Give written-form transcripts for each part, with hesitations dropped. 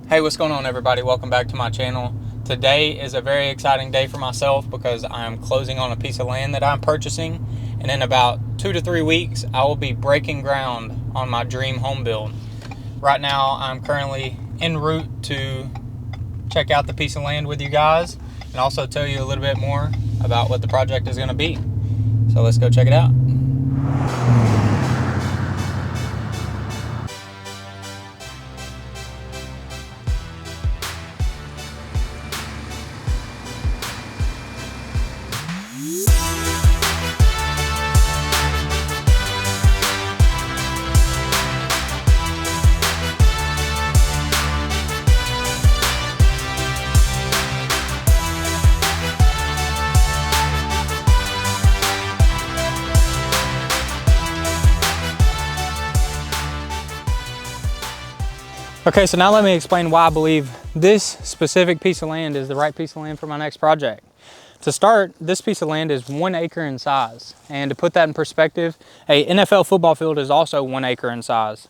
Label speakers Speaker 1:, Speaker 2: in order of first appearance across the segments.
Speaker 1: Hey, what's going on, everybody? Welcome back to my channel. Today is a very exciting day for myself because I'm closing on a piece of land that I'm purchasing, and in about 2 to 3 weeks I will be breaking ground on my dream home build. Right now I'm currently en route to check out the piece of land with you guys and also tell you a little bit more about what the project is going to be. So let's go check it out. Okay, so now let me explain why I believe this specific piece of land is the right piece of land for my next project. To start, this piece of land is 1 acre in size. And to put that in perspective, a NFL football field is also 1 acre in size.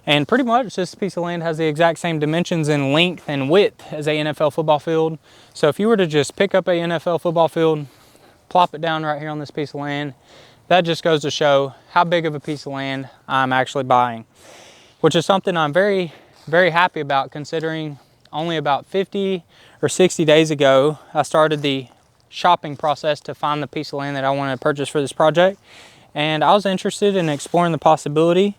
Speaker 1: And pretty much this piece of land has the exact same dimensions in length and width as a NFL football field. So if you were to just pick up a NFL football field, plop it down right here on this piece of land, that just goes to show how big of a piece of land I'm actually buying, which is something I'm very happy about, considering only about 50 or 60 days ago I started the shopping process to find the piece of land that I wanted to purchase for this project, and I was interested in exploring the possibility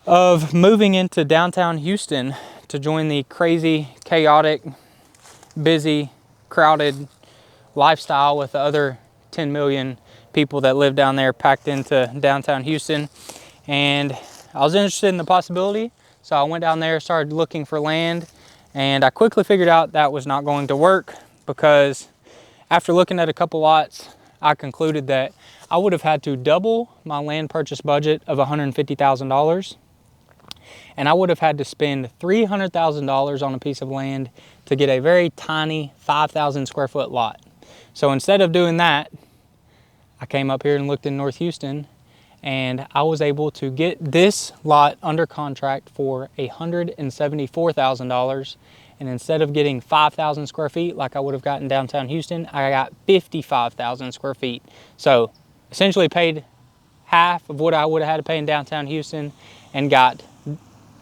Speaker 1: of moving into downtown Houston to join the crazy, chaotic, busy, crowded lifestyle with the other 10 million people that live down there packed into downtown Houston. And I was interested in the possibility, so I went down there, started looking for land, and I quickly figured out that was not going to work, because after looking at a couple lots, I concluded that I would have had to double my land purchase budget of $150,000, and I would have had to spend $300,000 on a piece of land to get a very tiny 5,000 square foot lot. So instead of doing that, I came up here and looked in North Houston, and I was able to get this lot under contract for $174,000. And instead of getting 5,000 square feet like I would have gotten downtown Houston, I got 55,000 square feet. So essentially paid half of what I would have had to pay in downtown Houston and got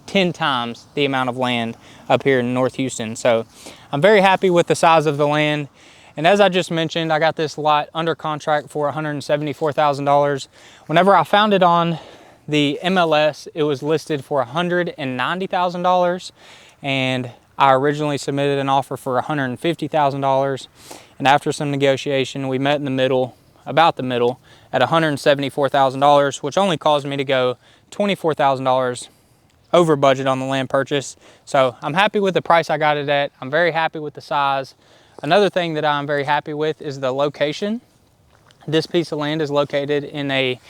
Speaker 1: 10 times the amount of land up here in North Houston. So I'm very happy with the size of the land. And as I just mentioned, I got this lot under contract for $174,000. Whenever I found it on the MLS, it was listed for $190,000. And I originally submitted an offer for $150,000. And after some negotiation, we met in the middle, about the middle, at $174,000, which only caused me to go $24,000 over budget on the land purchase. So I'm happy with the price I got it at. I'm very happy with the size. Another thing that I'm very happy with is the location. This piece of land is located in a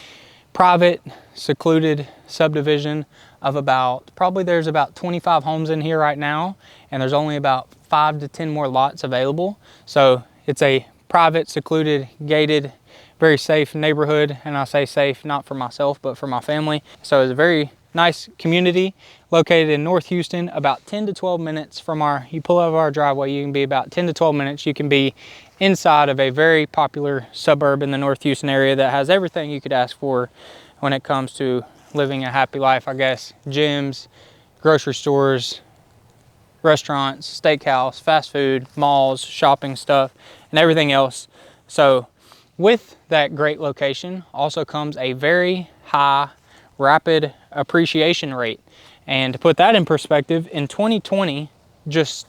Speaker 1: private, secluded subdivision of there's about 25 homes in here right now, and there's only about 5 to 10 more lots available. So it's a private, secluded, gated, very safe neighborhood. And I say safe not for myself, but for my family. So it's a very nice community located in North Houston, about 10 to 12 minutes from you pull out of our driveway, you can be about 10 to 12 minutes. You can be inside of a very popular suburb in the North Houston area that has everything you could ask for when it comes to living a happy life, I guess. Gyms, grocery stores, restaurants, steakhouse, fast food, malls, shopping stuff, and everything else. So with that great location also comes a very high rapid appreciation rate. And to put that in perspective, in 2020, just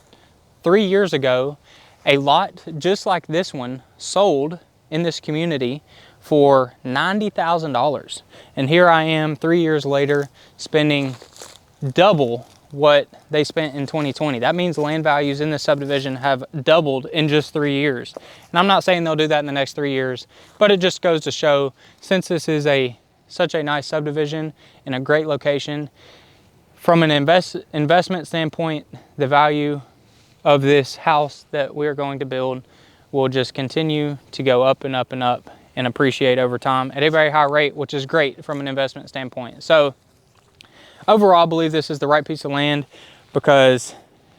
Speaker 1: 3 years ago, a lot just like this one sold in this community for $90,000. And here I am 3 years later spending double what they spent in 2020. That means land values in this subdivision have doubled in just 3 years. And I'm not saying they'll do that in the next 3 years, but it just goes to show, since this is such a nice subdivision in a great location, from an investment standpoint, the value of this house that we're going to build will just continue to go up and up and up and appreciate over time at a very high rate, which is great from an investment standpoint. So overall, I believe this is the right piece of land because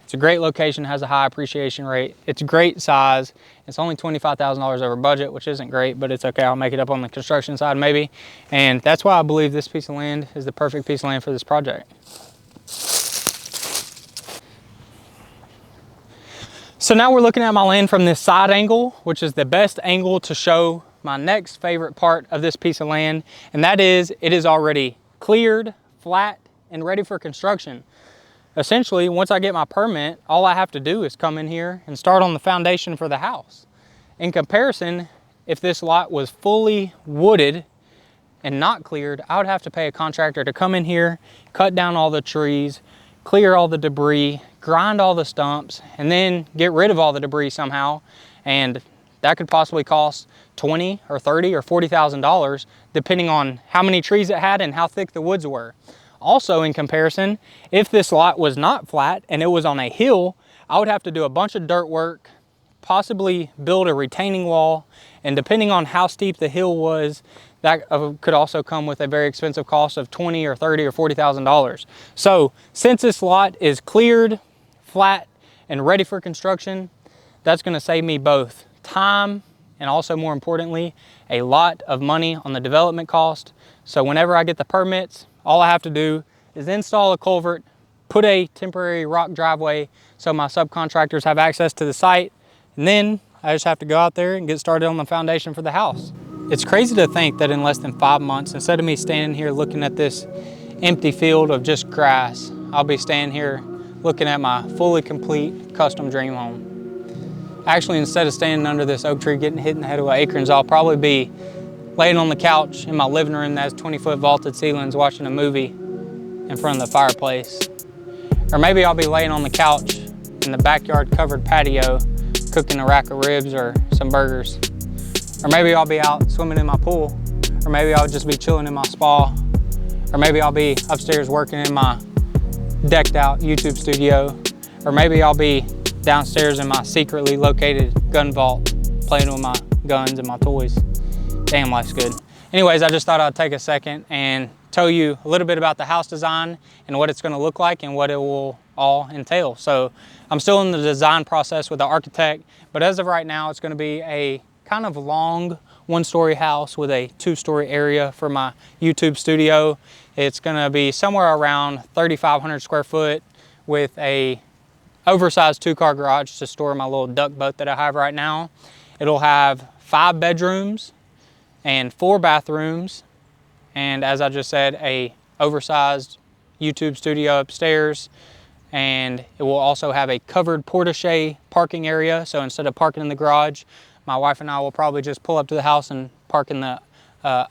Speaker 1: It's a great location, has a high appreciation rate. It's great size. It's only $25,000 over budget, which isn't great, but it's okay. I'll make it up on the construction side maybe. And that's why I believe this piece of land is the perfect piece of land for this project. So now we're looking at my land from this side angle, which is the best angle to show my next favorite part of this piece of land. And that is, it is already cleared, flat, and ready for construction. Essentially, once I get my permit, all I have to do is come in here and start on the foundation for the house. In comparison, if this lot was fully wooded and not cleared, I would have to pay a contractor to come in here, cut down all the trees, clear all the debris, grind all the stumps, and then get rid of all the debris somehow. And that could possibly cost $20,000 or $30,000 or $40,000, depending on how many trees it had and how thick the woods were. Also, in comparison, if this lot was not flat and it was on a hill, I would have to do a bunch of dirt work, possibly build a retaining wall, and depending on how steep the hill was, that could also come with a very expensive cost of $20,000 or $30,000 or $40,000. So, since this lot is cleared, flat, and ready for construction, that's going to save me both time and also, more importantly, a lot of money on the development cost. So whenever I get the permits, all I have to do is install a culvert, put a temporary rock driveway so my subcontractors have access to the site, and then I just have to go out there and get started on the foundation for the house. It's crazy to think that in less than 5 months, instead of me standing here looking at this empty field of just grass, I'll be standing here looking at my fully complete custom dream home. Actually, instead of standing under this oak tree getting hit in the head with acorns, I'll probably be laying on the couch in my living room that has 20-foot vaulted ceilings watching a movie in front of the fireplace. Or maybe I'll be laying on the couch in the backyard covered patio cooking a rack of ribs or some burgers. Or maybe I'll be out swimming in my pool. Or maybe I'll just be chilling in my spa. Or maybe I'll be upstairs working in my decked out YouTube studio. Or maybe I'll be downstairs in my secretly located gun vault playing with my guns and my toys. Damn, life's good. Anyways, I just thought I'd take a second and tell you a little bit about the house design and what it's going to look like and what it will all entail. So I'm still in the design process with the architect, but as of right now, it's going to be a kind of long 1-story house with a 2-story area for my YouTube studio. It's going to be somewhere around 3,500 square foot with a oversized 2-car garage to store my little duck boat that I have right now. It'll have 5 bedrooms and 4 bathrooms, and as I just said, a oversized YouTube studio upstairs, and it will also have a covered porte-cochere parking area. So instead of parking in the garage, my wife and I will probably just pull up to the house and park in the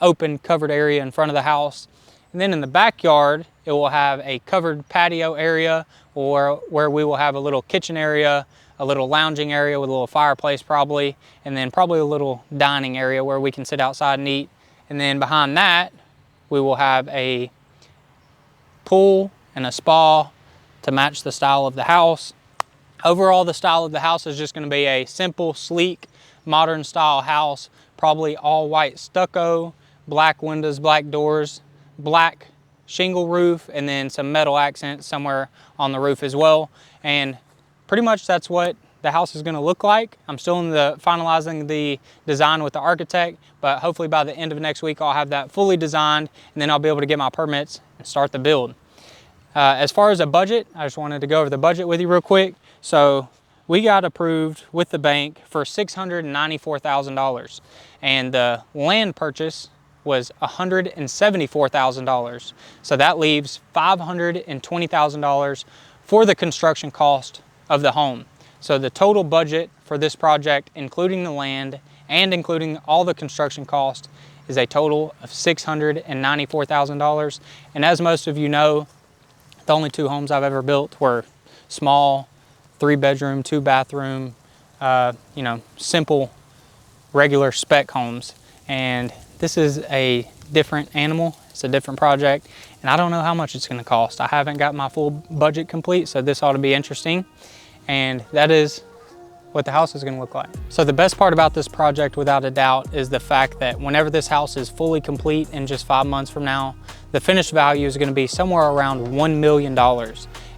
Speaker 1: open covered area in front of the house. And then in the backyard, it will have a covered patio area, or where we will have a little kitchen area, a little lounging area with a little fireplace probably, and then probably a little dining area where we can sit outside and eat. And then behind that, we will have a pool and a spa to match the style of the house. Overall, the style of the house is just going to be a simple, sleek, modern style house, probably all white stucco, black windows, black doors, black shingle roof, and then some metal accents somewhere on the roof as well. And pretty much that's what the house is going to look like. I'm still in the finalizing the design with the architect, but hopefully by the end of next week I'll have that fully designed, and then I'll be able to get my permits and start the build. As far as a budget, I just wanted to go over the budget with you real quick. So we got approved with the bank for $694,000, and the land purchase was $174,000. So that leaves $520,000 for the construction cost of the home. So the total budget for this project, including the land and including all the construction cost, is a total of $694,000. And as most of you know, the only 2 homes I've ever built were small, 3-bedroom, 2-bathroom, simple, regular spec homes. And this is a different animal. It's a different project, and I don't know how much it's going to cost. I haven't got my full budget complete, so this ought to be interesting. And that is what the house is going to look like. So the best part about this project, without a doubt, is the fact that whenever this house is fully complete in just 5 months from now, the finished value is going to be somewhere around $1 million.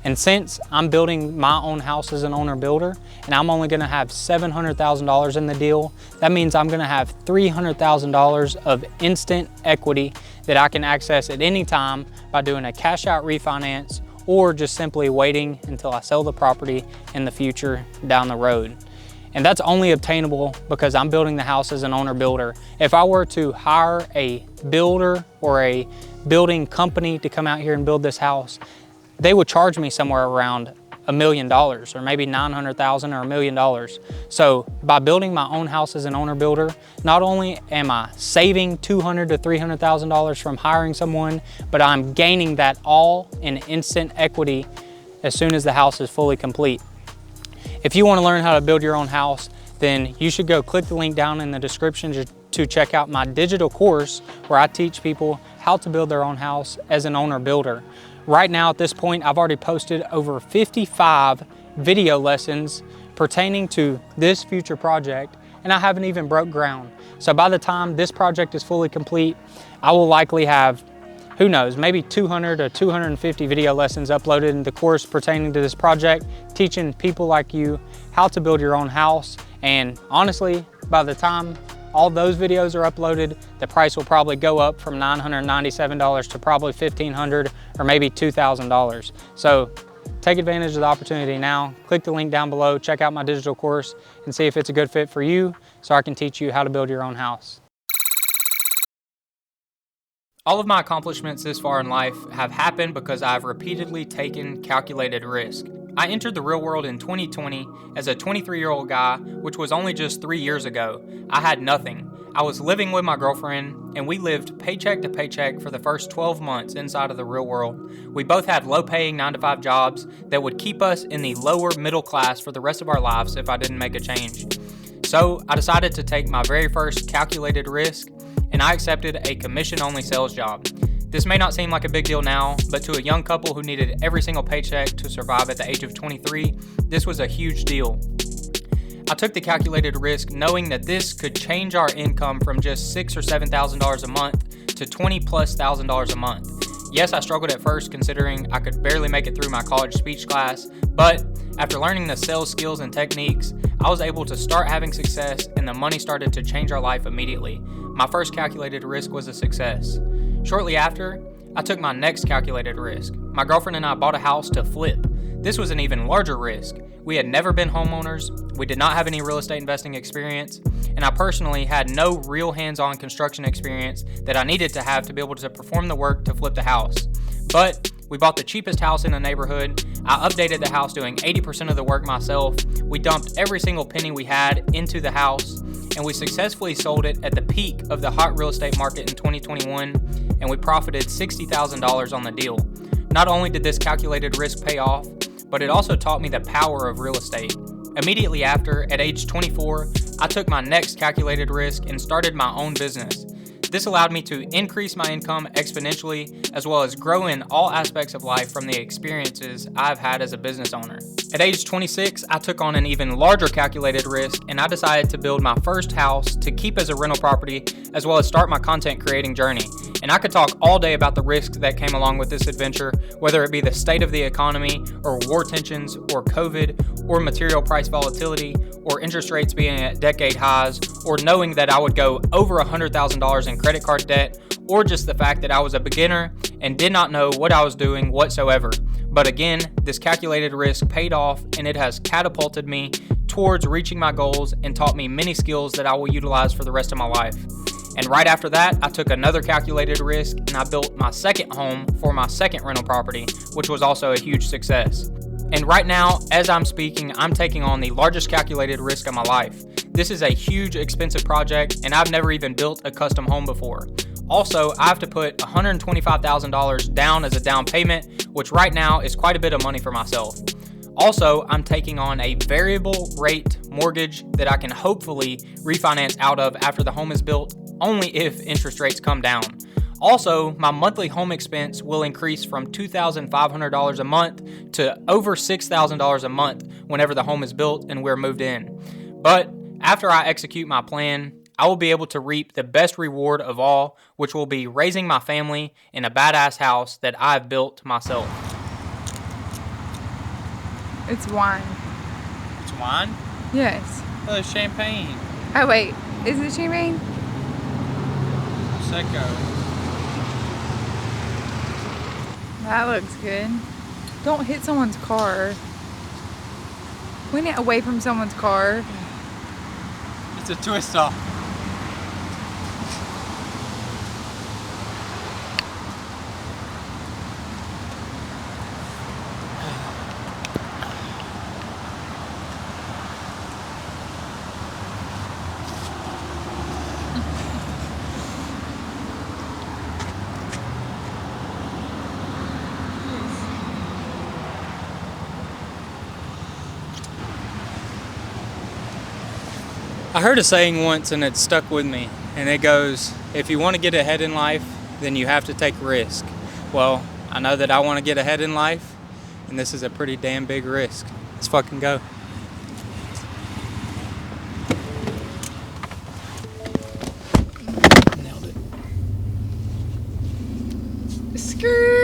Speaker 1: And since I'm building my own house as an owner builder, and I'm only gonna have $700,000 in the deal, that means I'm gonna have $300,000 of instant equity that I can access at any time by doing a cash out refinance or just simply waiting until I sell the property in the future down the road. And that's only obtainable because I'm building the house as an owner builder. If I were to hire a builder or a building company to come out here and build this house, they would charge me somewhere around $1 million or maybe $900,000 or $1 million. So by building my own house as an owner builder, not only am I saving $200,000 to $300,000 from hiring someone, but I'm gaining that all in instant equity as soon as the house is fully complete. If you want to learn how to build your own house, then you should go click the link down in the description to check out my digital course where I teach people how to build their own house as an owner builder. Right now at this point, I've already posted over 55 video lessons pertaining to this future project, and I haven't even broke ground. So by the time this project is fully complete, I will likely have, who knows, maybe 200 to 250 video lessons uploaded in the course pertaining to this project, teaching people like you how to build your own house. And honestly, by the time all those videos are uploaded, the price will probably go up from $997 to probably $1,500 or maybe $2,000. So take advantage of the opportunity now. Click the link down below, check out my digital course and see if it's a good fit for you so I can teach you how to build your own house. All of my accomplishments this far in life have happened because I've repeatedly taken calculated risk. I entered the real world in 2020 as a 23-year-old guy, which was only just 3 years ago. I had nothing. I was living with my girlfriend, and we lived paycheck to paycheck for the first 12 months inside of the real world. We both had low-paying 9-to-5 jobs that would keep us in the lower middle class for the rest of our lives if I didn't make a change. So I decided to take my very first calculated risk, and I accepted a commission-only sales job. This may not seem like a big deal now, but to a young couple who needed every single paycheck to survive at the age of 23, this was a huge deal. I took the calculated risk knowing that this could change our income from just $6,000 or $7,000 a month to $20,000+ a month. Yes, I struggled at first considering I could barely make it through my college speech class, but after learning the sales skills and techniques, I was able to start having success and the money started to change our life immediately. My first calculated risk was a success. Shortly after, I took my next calculated risk. My girlfriend and I bought a house to flip. This was an even larger risk. We had never been homeowners, we did not have any real estate investing experience, and I personally had no real hands-on construction experience that I needed to have to be able to perform the work to flip the house. But we bought the cheapest house in the neighborhood. I updated the house doing 80% of the work myself. We dumped every single penny we had into the house, and we successfully sold it at the peak of the hot real estate market in 2021, and we profited $60,000 on the deal. Not only did this calculated risk pay off, but it also taught me the power of real estate. Immediately after, at age 24, I took my next calculated risk and started my own business. This allowed me to increase my income exponentially, as well as grow in all aspects of life from the experiences I've had as a business owner. At age 26, I took on an even larger calculated risk, and I decided to build my first house to keep as a rental property, as well as start my content creating journey. And I could talk all day about the risks that came along with this adventure, whether it be the state of the economy, or war tensions, or COVID, or material price volatility, or interest rates being at decade highs, or knowing that I would go over $100,000 in credit card debt, or just the fact that I was a beginner and did not know what I was doing whatsoever. But again, this calculated risk paid off, and it has catapulted me towards reaching my goals and taught me many skills that I will utilize for the rest of my life. And right after that, I took another calculated risk and I built my second home for my second rental property, which was also a huge success. And right now, as I'm speaking, I'm taking on the largest calculated risk of my life. This is a huge, expensive project, and I've never even built a custom home before. Also, I have to put $125,000 down as a down payment, which right now is quite a bit of money for myself. Also, I'm taking on a variable rate mortgage that I can hopefully refinance out of after the home is built, only if interest rates come down. Also, my monthly home expense will increase from $2,500 a month to over $6,000 a month whenever the home is built and we're moved in. But after I execute my plan, I will be able to reap the best reward of all, which will be raising my family in a badass house that I've built myself.
Speaker 2: It's wine.
Speaker 1: It's wine?
Speaker 2: Yes.
Speaker 1: Oh, it's champagne.
Speaker 2: Oh wait, is it champagne?
Speaker 1: Prosecco.
Speaker 2: That looks good. Don't hit someone's car. Point it away from someone's car.
Speaker 1: It's a twist off. I heard a saying once and it stuck with me, and it goes, if you want to get ahead in life, then you have to take a risk. Well, I know that I want to get ahead in life, and this is a pretty damn big risk. Let's fucking go. Nailed it.
Speaker 2: Skirt.